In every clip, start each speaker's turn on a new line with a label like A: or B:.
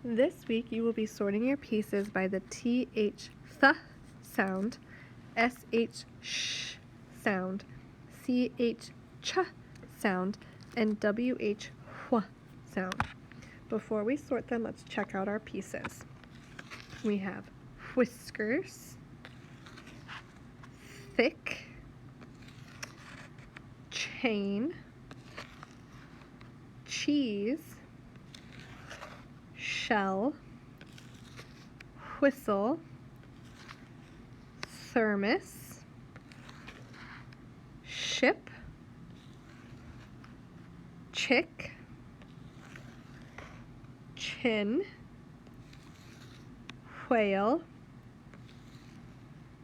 A: This week you will be sorting your pieces by the TH th sound, SH sh sound, CH ch sound, and WH wh sound. Before we sort them, let's check out our pieces. We have whiskers, thick, chain, cheese, shell, whistle, thermos, ship, chick, chin, whale,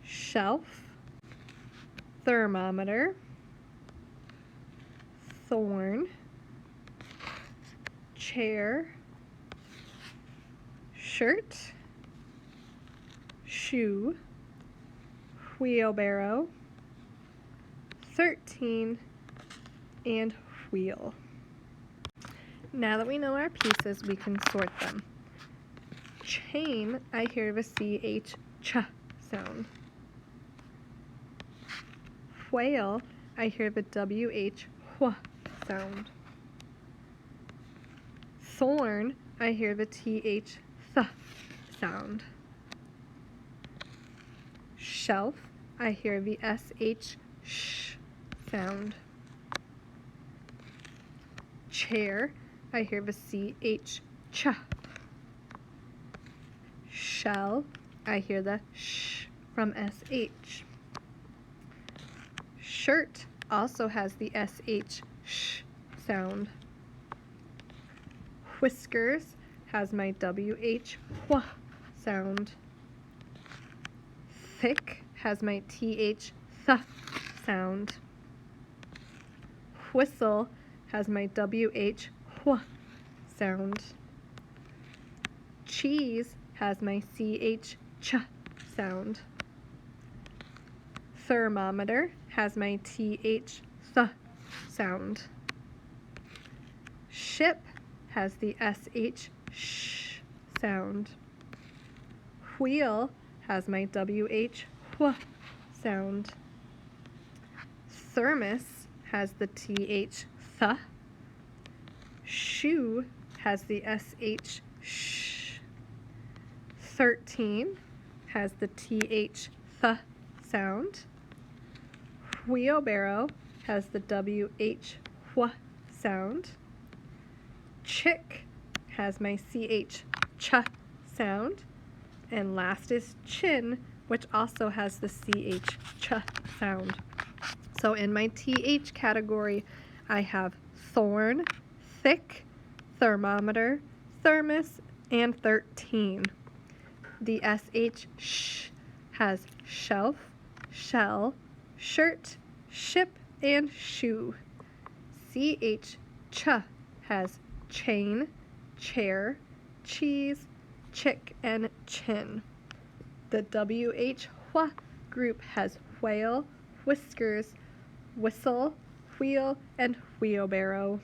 A: shelf, thermometer, thorn, chair, shirt, shoe, wheelbarrow, 13, and wheel. Now that we know our pieces, we can sort them. Chain, I hear the CH ch sound. Whale, I hear the WH wh sound. Thorn, I hear the TH th sound. Shelf, I hear the SH sh sound. Chair, I hear the CH ch. Shell, I hear the sh from SH. Shirt also has the SH sh sound. Whiskers has my WH wh sound. Thick has my TH th sound. Whistle has my WH wh sound. Cheese has my CH ch sound. Thermometer has my TH th sound. Ship has the SH sh sound. Wheel has my WH wh sound. Thermos has the TH th. Shoe has the SH sh. 13 has the TH th sound. Wheelbarrow has the WH wh sound. Chick has my CH ch sound. And last is chin, which also has the CH ch sound. So in my TH category, I have thorn, thick, thermometer, thermos, and 13. The SH sh has shelf, shell, shirt, ship, and shoe. CH ch has chain, chair, cheese, chick, and chin. The WH wh group has whale, whiskers, whistle, wheel, and wheelbarrow.